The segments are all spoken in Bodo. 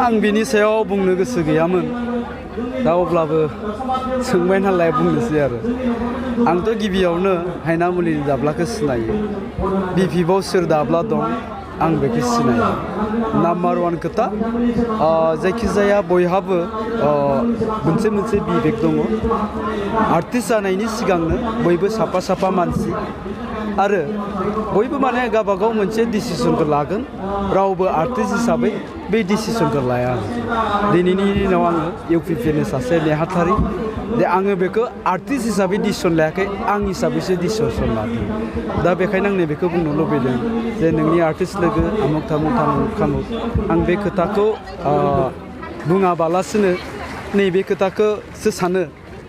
आं बिनि सायाव बुंनो गोसो गैयामोन दा अब्लाबो सोंबाय नालाय बुंनोसै आरो आंथ' गिबियावनो हायनामुलिनि दाब्लाखौ सिनायो बिपिएफआव सोर दाब्ला दं आं बेखौ सिनायो नाम्बार वान खोथा जायखिजाया बयहाबो मोनसे बिबेक दङ आर्टिस्ट जानायनि सिगांनो बयबो साफा साफा मानसि आरो बयबो माने गावबागाव मोनसे डिसिसनखौ लागोन रावबो आर्टिस्ट हिसाबै बे डिसिसनखौ लाया दिनैनि दिनाव आङो इउपिपिएलनि सासे नेहाथारि दे आङो बेखौ आर्टिस्ट हिसाबै डिसिसन लायाखै आं हिसाबैसो डिसिसन लादों दा बेखायनो आं नैबेखौ बुंनो लुबैदों जे नोंनि आर्टिस्ट लोगो आमुक थामुक खामुक आं बे खोथाखौ बुङाबालासिनो नैबे खोथाखौसो सानो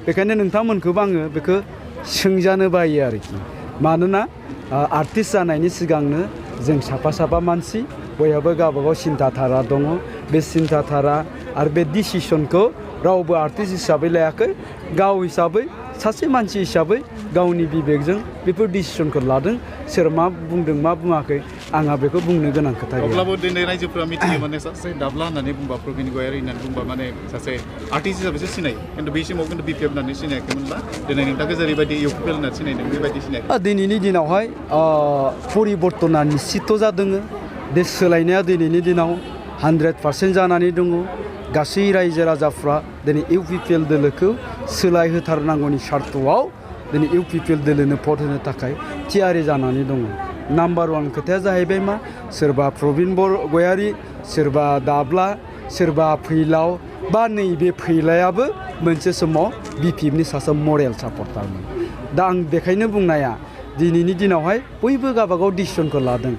बेखायनो नोंथांमोनखौबो आङो बेखौ सोंजानो बायो आरोखि मानोना आर्टिस्ट जानायनि सिगांनो जों साफा साफा मानसि बयहाबो गावबागाव सिन्था धारा दङ बे सिन्था धारा आरो बे डिसिसनखौ रावबो आर्टिस्ट हिसाबै लायाखै गाव हिसाबै सासे मानसि हिसाबै गावनि बिबेकजों बेफोर डिसिसनखौ लादों सोर मा बुंदों मा बुङाखै आंहा बेखौ बुंनो गोनां खोथा गैया अब्लाबो दिनै रायजोफोरा मिथियो माने सासे दाब्ला होननानै बुंबा प्रबिन गयारि होननानै बुंबा माने सासे आर्टिस्ट हिसाबैसो सिनायो खिन्थु बे समाव खिन्थु बिपिएफ होननानै सिनायाखैमोनब्ला दिनै नोंथांखौ जेरैबायदि इउपिपिएल होननानै सिनायदों बेबायदि सिनायाखै दिनैनि दिनावहाय परिबर्तना निश्चित जादों बे सोलायनाया दिनैनि दिनाव 100% जानानै दङ गासै रायजो राजाफ्रा दिनै इउपिपिएल दोलोखौ सोलायहोथारनांगौनि सार्थआव दिनै इउपिपिएल दोलोनो भट होनो थाखाय थियारि जानानै दङ नाम्बार वान खोथाया जाहैबाय मा सोरबा प्रबिन गयारि सोरबा दाब्ला सोरबा फैलाव बा नैबे फैलायाबो मोनसे समाव बिपिएफनि सासे मरेल सापर्टारमोन दा आं बेखायनो बुंनाया दिनैनि दिनावहाय बयबो गावबागाव डिसिसनखौ लादों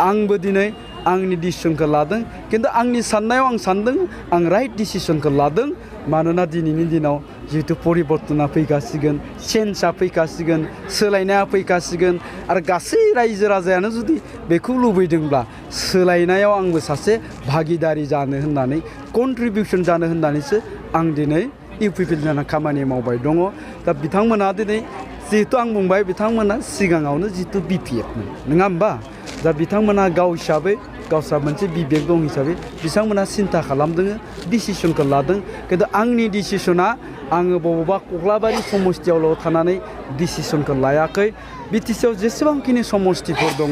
आंबो दिनै आंनि डिसिसनखौ लादों खिन्थु आंनि साननायाव आं सानदों आं राइट डिसिसनखौ लादों मानोना दिनैनि दिनाव जिहेतु परिबर्तना फैगासिगोन चेन्जआ फैगासिगोन सोलायनाया फैगासिगोन आरो गासै रायजो राजायानो जुदि बेखौ लुबैदोंब्ला सोलायनायाव आंबो सासे भागिदारि जानो होननानै कन्ट्रिबिउसन जानो होननानैसो आं दिनै इउपिपिएल जाना खामानि मावबाय दङ दा बिथांमोना दिनै जिहेतु आं बुंबाय बिथांमोना सिगाङावनो जिहेतु बिपिएफमोन नङा होमबा दा बिथांमोना गाव हिसाबै गावस्रा मोनसे बिबेक दं हिसाबै बिथांमोना सिन्था खालामदों डिसिसनखौ लादों खिन्थु आंनि डिसिसना आङो बबेबा कक्लाबारि समस्तियावल' थानानै डिसिसनखौ लायाखै बिटिसिआव जेसेबांखिनि समस्तिफोर दङ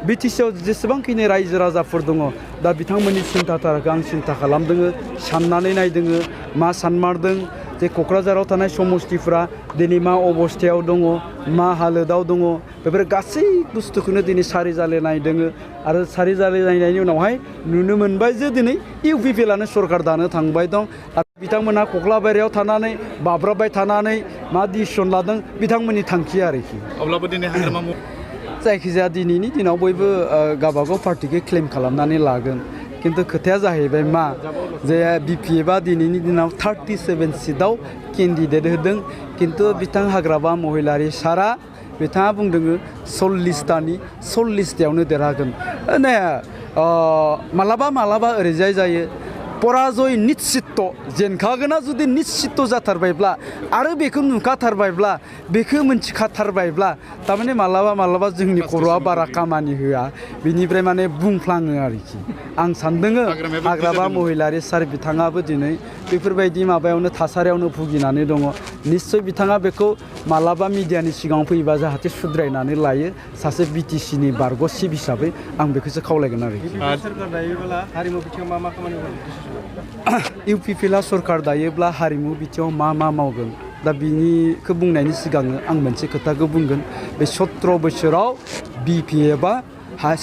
बिटिसिआव जेसेबांखिनि रायजो राजाफोर दङ दा बिथांमोननि सिन्था धाराखौ आं सिन्था खालामदों साननानै नायदों मा सानमारदों जे क'क्राझाराव थानाय समस्तिफ्रा दिनै मा अबस्थायाव दङ मा हालोदाव दङ बेफोर गासै बुस्थुखौनो दिनै सारि जाले नायदों आरो सारि जाले नायनायनि उनावहाय नुनो मोनबाय जे दिनै इउपिपिएलआनो सरकार दानो थांबाय दं आरो बिथांमोना कक्लाबारियाव थानानै बाब्राबबाय थानानै मा डिसिसन लादों बिथांमोननि थांखि आरोखि अब्लाबो दिनै हाग्रामा जायखिजाया दिनैनि दिनाव बयबो गावबागाव पार्टिखौ क्लेम खालामनानै लागोन खिन्थु खोथाया जाहैबाय मा जे बिपिएफआ दिनैनि दिनाव 37 सिटआव केन्डिडेट होदों खिन्थु बिथां हाग्रामा महिलारि सारा बिथाङा बुंदों 40तानि 40तायावनो देरहागोन मालाबा ओरैजाय जायो पराजय निश्चित जेनखागोना जुदि निश्चित जाथारबायब्ला आरो बेखौ नुखाथारबायब्ला बेखौ मोनथिखाथारबायब्ला थारमाने मालाबा जोंनि खर'आ बारा खामानि होआ बिनिफ्राय माने बुंफ्लाङो आरोखि आं सानदों हाग्रामा महिलारि सार बिथाङाबो दिनै बेफोरबायदि माबायावनो थासारियावनो भुगिनानै दङ निश्चय बिथाङा बेखौ मालाबा मिडियानि सिगाङाव फैबा जाहाथे सुद्रायनानै लायो सासे बिटिसिनि बारग' चिफ हिसाबै आं बेखौसो खावलायगोन आरोखि इउपिपिएलआ सरकार दायोब्ला हारिमु बिथिङाव मा मावगोन दा बिनिखौ बुंनायनि सिगांनो आं मोनसे खोथाखौ बुंगोन बे 17 बोसोराव बिपिएफआ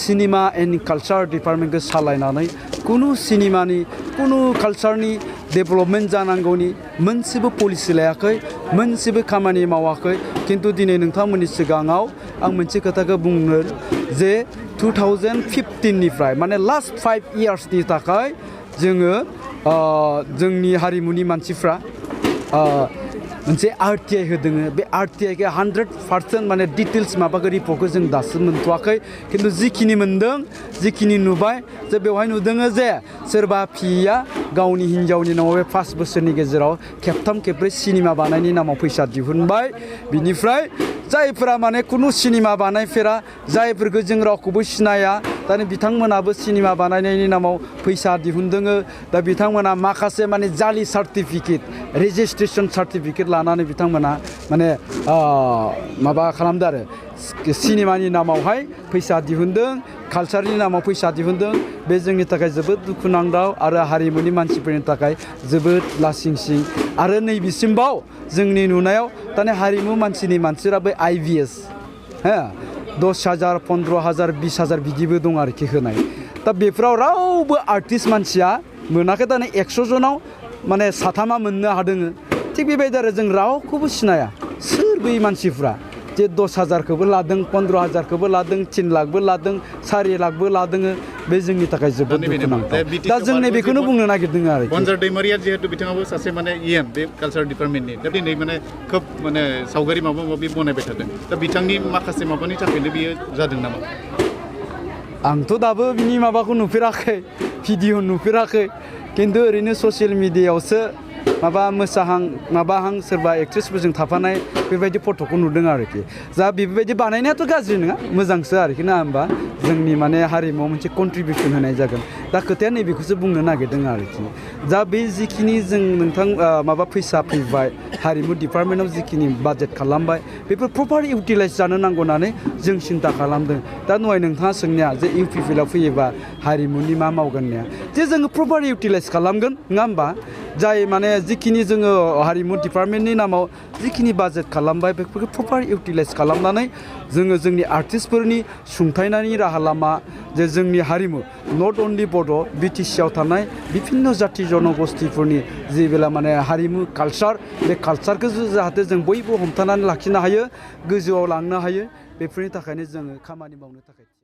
सिनेमा एन्ड कालचार डिपार्टमेन्टखौ सालायनानै कुनु सिनेमानि कुनु कालचारनि डेभेलपमेन्ट जानांगौनि मोनसेबो पलिसि लायाखै मोनसेबो खामानि मावाखै खिन्थु दिनै नोंथांमोननि सिगाङाव आं मोनसे खोथाखौ बुंगोन जे 2015निफ्राय माने लास्ट 5 इयार्सनि थाखाय जोङो जोंनि हारिमुनि मानसिफ्रा मोनसे आरटिआइ होदों बे आरटिआइखौ 100% माने डिटेल्स माबाखौ रिपर्टखौ जों दासिम मोनथ'वाखै खिन्थु जिखिनि मोनदों जिखिनि नुबाय जे बेवहाय नुदों जे सोरबा पिया गावनि हिन्जावनि नामाव बे 5 बोसोरनि गेजेराव खेबथाम खेबब्रै सिनेमा बानायनि नामाव फैसा दिहुनबाय बिनिफ्राय जायफोरा माने कुनु सिनेमा बानायफेरा जायफोरखौ जों रावखौबो सिनाया दानि बिथांमोनाबो सिनेमा बानायनायनि नामाव फैसा दिहुनदोङो दा बिथांमोना माखासे माने जालि सार्टिफिकेट रेजिस्ट्रेसन सार्टिफिकेट लानानै बिथांमोना माने माबा खालामदों आरो सिनेमानि नामावहाय फैसा दिहुनदों कालचारनि नामाव फैसा दिहुनदों बे जोंनि थाखाय जोबोद दुखुनांथाव आरो हारिमुनि मानसिफोरनि थाखाय जोबोद लासिंसिं आरो नैबेसिमबाव जोंनि नुनायाव दानि हारिमु मानसिनि मानसिफोरा बै IVS 10,000 15,000 20,000 बिदिबो दं आरोखि होनाय दा बेफोराव रावबो आर्टिस्ट मानसिया मोनाखै दानि 100 जनाव माने साथामा मोननो हादों थिग बेबायदि आरो जों रावखौबो सिनाया सोर बै मानसिफ्रा जे 10,000खौबो लादों 15,000खौबो लादों 3 लाखबो लादों 4 लाखबो लादों बे जोंनि थाखाय जोबोद दुखुनांथाव दा जों बेखौनो बुंनो नागिरदों आरो बन्जार दैमारिया जिहेतु बिथाङाबो सासे माने EM बे कालचार डिपार्टमेन्टनि दा दिनै माने खोब माने सावगारि माबा माबि बनायबाय थादों दा बिथांनि माखासे माबानि थाखायनो बियो जादों नामा आंथ' दाबो बिनि माबाखौ नुफेराखै भिडिअ नुफेराखै खिन्थु ओरैनो ससियेल मिडियायावसो माबा मोसाहां माबाहां सोरबा एक्ट्रेसफोरजों थाफानाय बेबायदि फट'खौ नुदों आरोखि जा बेबायदि बानायनायाथ' गाज्रि नङा मोजांसो आरोखि ना होमबा जोंनि माने हारिमुआव मोनसे कन्ट्रिबिउसन होनाय जागोन दा खोथाया नैबेखौसो बुंनो नागिरदों आरोखि दा बे जिखिनि जों नोंथां माबा फैसा फैबाय हारिमु डिपार्टमेन्टआव जिखिनि बाजेट खालामबाय बेफोर प्रपार इउटिलाइज जानो नांगौ होननानै जों सिन्था खालामदों दा नहाय नोंथाङा सोंनाया जे UPPLआव फैयोबा हारिमुनि मा मावगोन होननाया जे जोङो प्रपार इउटिलाइज खालामगोन नङा होमबा जाय माने जिखिनि जोङो हारिमु डिपार्टमेन्टनि नामाव जिखिनि बाजेट खालामबाय बेफोरखौ प्रपार इउटिलाइज खालामनानै जोङो जोंनि आर्टिस्टफोरनि सुंथाइनायनि राहा लामा जे जोंनि हारिमु नट अनलि बड' BTC आव थानाय बिभिन्न जाति जनगोष्ठीफोरनि जेबेला माने हारिमु कालचार बे कालचारखौ जाहाथे जों बयबो हमथानानै लाखिनो हायो गोजौआव लांनो हायो बेफोरनि थाखायनो जोङो खामानि मावनो थाखाय